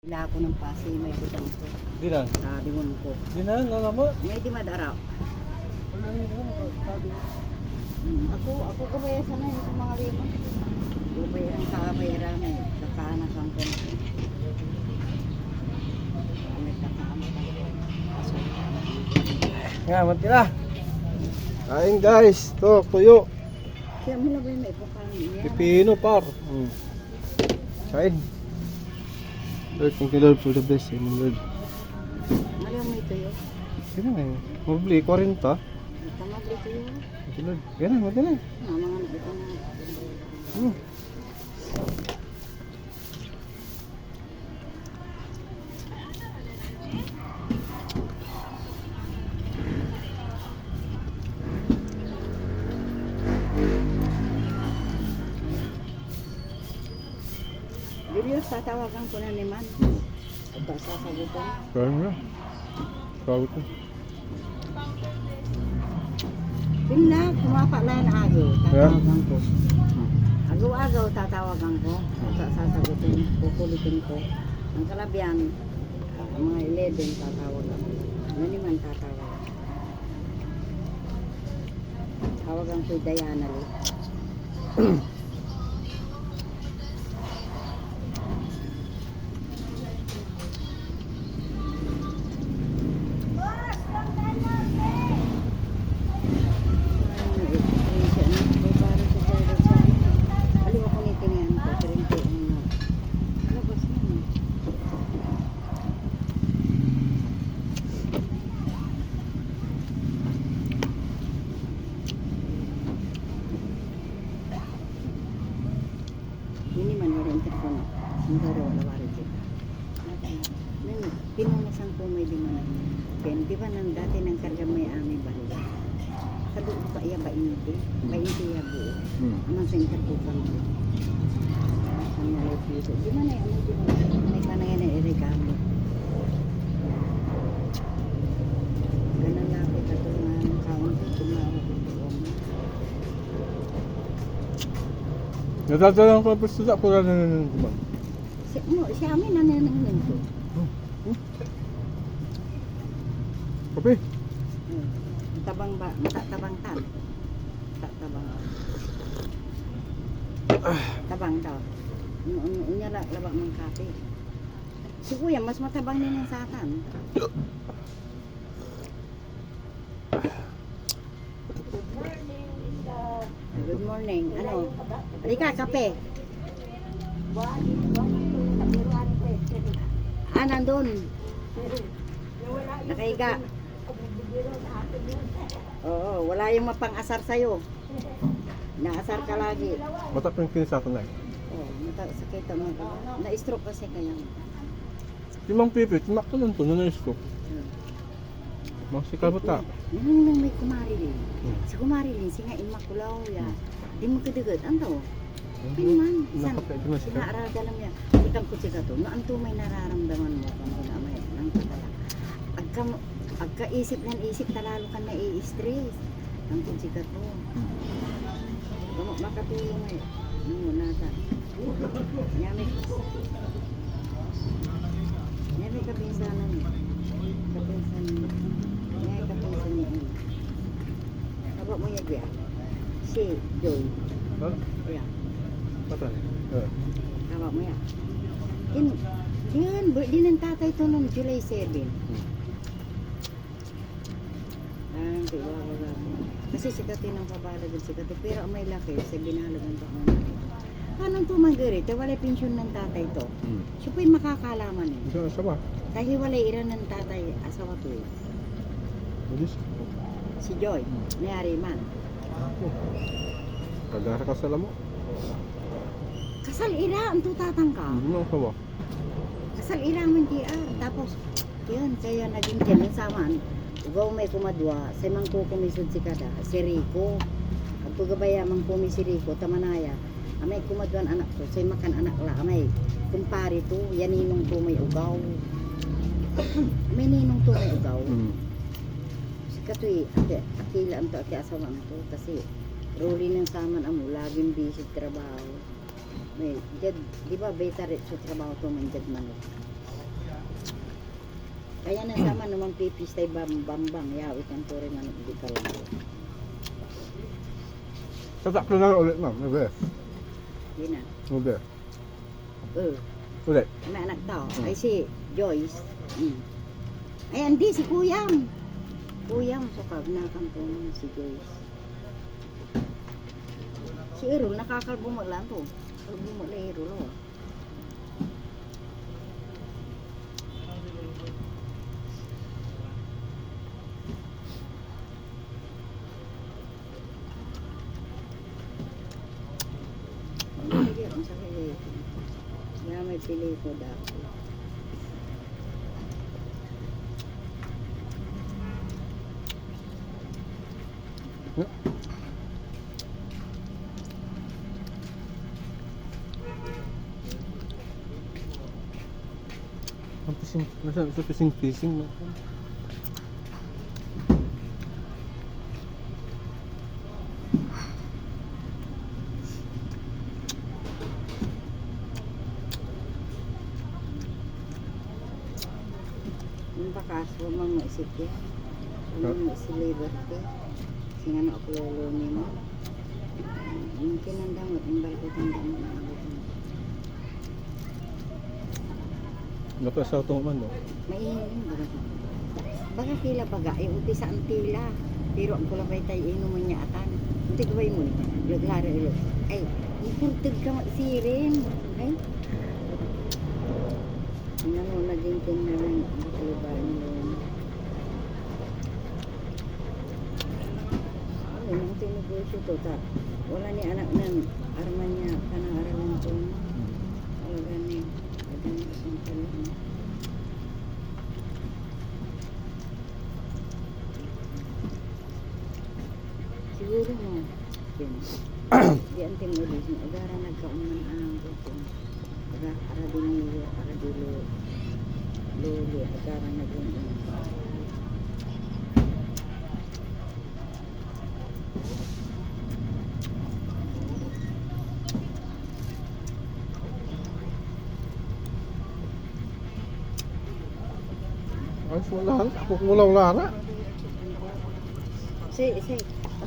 Wala ako ng pasi, may butang ko. Di na. Sabi ko. Di na, nalama. May di madaraw. Ako kabaya sana yung sa mga lima. Bayaran sa bayaran eh. Kakaanak ang ko. Nga, mati na. Kain guys. To, tuyo. Kaya mo na ba yung may pukang niya? Pipino par. Kain. Lord, thank you Lord for the blessing, Lord. Alam mo ito yun? Sige na eh. Mabili, 40. Tamag ito yun. Thank you Lord. Yan na, mati na. Mga na ito na. Julius, tatawagan ko na naman. Ito, sasagutin. Kain na. Kawit na. Tingnan, kumapa na yung agaw. Tatawagan ko. Agaw-agaw, tatawagan ko. Sasagutin, kukulitin ko. Ang kalabihan, mga 11 tatawagan ko. Ano naman tatawagan. Tawagan ko yung Diana Lee. Ini man rin telepon. Hindi rin wala rin siya. Pinunasan ko may limanan. Kaya di ba nang dati nang karga may aming barila. Kadoon pa iya ba initi? Ba initi iya buo. Amang singkat po kami. Ang nalay piso. Di man ay ano di ba? May panay na iregalo. Ganun lang ako katulungan ng kaon ko. Tumawag ko. Natatalang ko pa sa pula na naman. Si amin na nanananin ko. Kape? Tabang ba? Matatabang tan. Tabang. Tabang daw. Unya labak ng kape. Si kuya, mas matabang din yung satan. Good morning. Ano? Halika, kape. Nandun. Nakahiga. Oo, wala yung mapang-asar sa'yo. Naasar ka lagi. Matap yung kinisa ko na eh. Oo, sakit ang na-stroke kasi kaya. Timang pipi, timak ko lang ito, nanayos ko. Mga sikal ba ta? Nung may kumarilin. Si kumarilin, si nga imakulaw ya. Di mo kadagat, ano? Pinuman. Napakain na sikal. Naarada lang yan. Ikang kutsika to, no, ang tumay nararamdaman mo kung kunamay ng patala. Agka-isip ng isip, talalo ka na i-stress. Ang kutsika to. Makatulong eh. Ano, nata. Nyamay kapinsanan eh. Kapinsanan. Nyamay kapinsanan eh. Habak mo yan biya. Si Joy. Ha? Biya. Patay. Habak mo yan. Yan, birthday ng tatay to noong July 7. Wala. Kasi sikatin ang papalagan sikatin. Pero ang may laki, sa binalagan pa ang laki. Paano tumagari? Wala pensyon ng tatay to. Siya po'y makakalaman eh. Isa sa ba? Dahil wala iran ng tatay asawa to eh. Bilis. Si Joy, nayari man. Kagara ka sa lamo. Kasal ira ang tutatang ka. Hindi mo ako ba? Kasal ira man diya. Tapos, yun, kaya naging dyan saman. Ugaw may kumadwa, sa mang kukumisod si kada, si Rico. Ang pagabaya mang kumi si Rico, tamanaya. Amay kumadwan anak ko, sa makan anak la, amay kumpari to, yaninong to may ugaw. May ninong to may ugaw. Si katoy, akila ang to, ati asawa ang to, kasi ruli ng saman amo, laging busy trabaho. May, jad, di ba, beta rin sa trabaho to, may jad manok. Kaya nasama naman pipistay bambang. Yawit ang puri manok di ka lang. Tataklo na ulit, ma'am. Ube. Di na. Ube. Oh. Ulit. May anak tao. Ay si Joyce. Ay hindi si Kuyang. Kuyang sukab na kampunan si Joyce. Si Errol nakakalbo mo lang to. Kalbo mo lang Errol. Oh. Hindi ako sa kaya ito. Kaya may pili ko dati. Ang pising, nasa pising-pising. No? Yung bakas, huwag mong maisip yan. Huwag mong maisip liberty. Kasi nga ako lolo ni mo. Yung kinandamot, yung balkot ang damot na abot mo. Napasaw ito man, no? Mainim ba? Baka tila baga, umpisa ang tila. Pero ang kulabay tayo, inuman niya atan. Hindi ko ba mo? Laglaro ilo. Ay, ipurtag ka maisirin. Ay. Nano naging tingnan ang kulabay mo. Ay, nang tinugos ito ta. Wala ni anak ng arman niya, kanang aralan ko. Wala gani. Wala ni isang talong. Siguro mo, yun. Di ang timulis mo, agara nagkauman ang gusto. Ara dinilo, ara dilo, lolo, agara naging Ay, wala. Ako kulang lara. Si,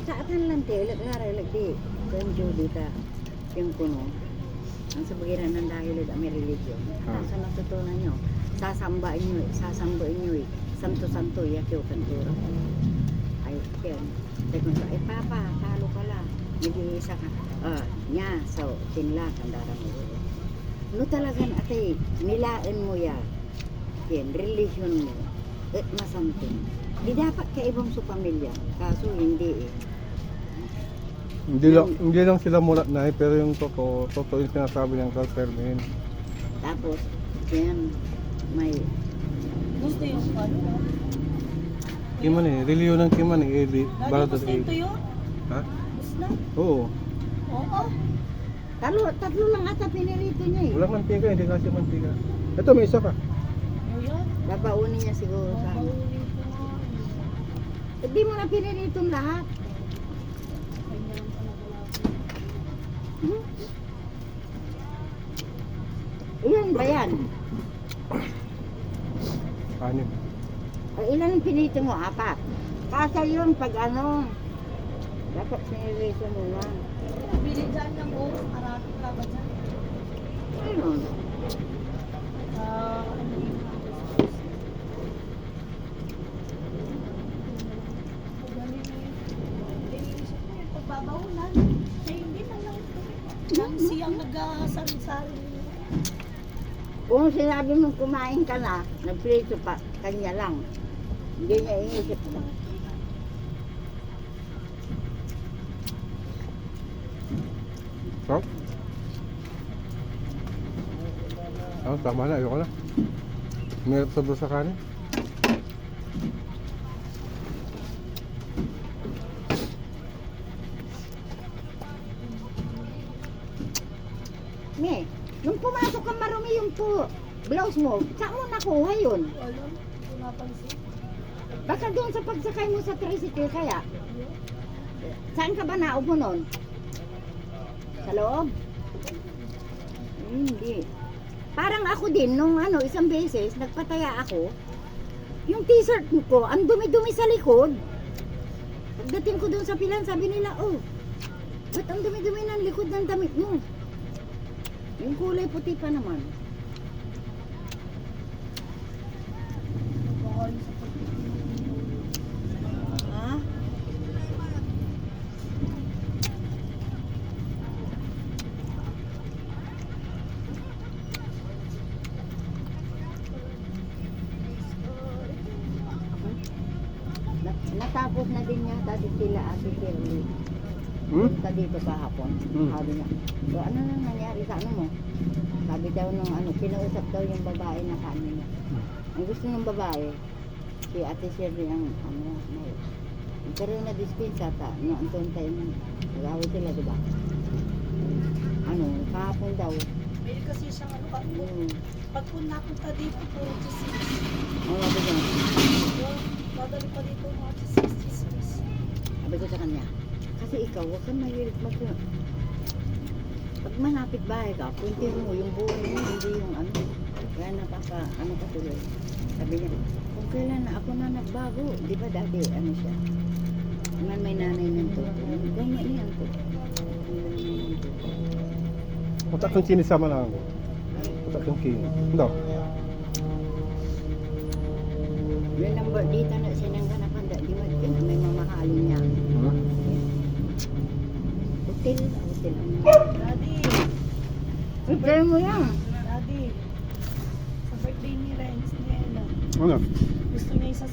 saan lang tayo, agara, di. Kung Judy ta, yung kuno. Ang sabagiran ng dahil ang may religion. Sa natutunan nyo, sasambain nyo eh. Santo-santo, yakyo kantura. Ay, yun. Sabi ko, ay papa, talo ka lang. Nag-iisa ka. Nya, so, tinla, kandara mo. No talagang ate, nilaan mo ya. Yan, religion mo. Masanto. Di dapat kaibang sa pamilya. Kaso hindi eh. Hindi lang sila mulat na pero yung totoo yung sinasabi ng Carmen. Tapos, yan, may Gusto yung ano? Kiman eh, reliyon ng Kiman eh, Dati gusto ito yun? Ha? Gusto na? Oo. Oo. tatlo lang ata pinirito niya eh. Wala mantika, hindi kasi mantika. Ito, may isa pa. O yan. Babaunin niya siguro sa ano. Paulit ko nga. Hindi mo na piniritong lahat. Kanya lang talaga lahat. Ilan ba yan? Anim. Ay, ilan ang pinito mo? Apat. Kasi yun, pag ano, dapat pinirito mo lang. Bili dyan ng oras, marami ka ba dyan? Ayun. Ano yun? Pagbabaunan. Kaya hindi na lang ito. Nang siyang nag-sari-sari. Kung sinabi mong kumain ka na, nagprito pa, kanya lang. Hindi niya inisip na. So? Tama na, ayoko na. Meron sa doon sa kanin. Me, nung pumasok ka marumi yung blouse mo, saan mo nakuha yun? Alam, hindi ko napansin. Baka doon sa pagsakay mo sa tricycle kaya? Saan ka ba naupo nun? Sa loob? Hindi. Parang ako din, nung isang beses, nagpataya ako. yung t-shirt ko, ang dumi-dumi sa likod. Pagdating ko doon sa pilan, sabi nila, oh, ba't ang dumi-dumi ng likod ng damit mo? Yung kulay puti pa naman. Ha? Natapos na din yata si sila Ate Shirley. Punta dito kahapon. Sabi niya, so ano nang nangyari sa ano mo? Sabi daw nung ano, kinausap daw yung babae na kano niya. Ang gusto ng babae, si Ate Shirley ang ano, may nagkaroon na dispensa ta, no, ang tuntay mo. Nag-away sila, diba? Ano, kahapon daw. May kasi siyang ano pa. Pag po napunta dito, puro chismis. Ano sabi niya? Dadali pa dito mga chismis. Sabi ko sa kanya, kasi ikaw, huwag kang mahilig pag malapit bahay ka, punti mo yung buhay mo, hindi yung ano. Kaya ano ka tuloy. Sabi niya, kung kailan na ako na nagbago, di ba dati, ano siya? Naman may nanay nito. Ganyan niyan to. Mata kang sinisama lang ako. Mata kang kini. Hindi. Yung number dito na sinangganapan, di ba, may mamahalin niya. Hotel. Daddy, Hotel mo yan. Daddy, sa birthday ni Renz ni Ella, Ano? gusto niya isa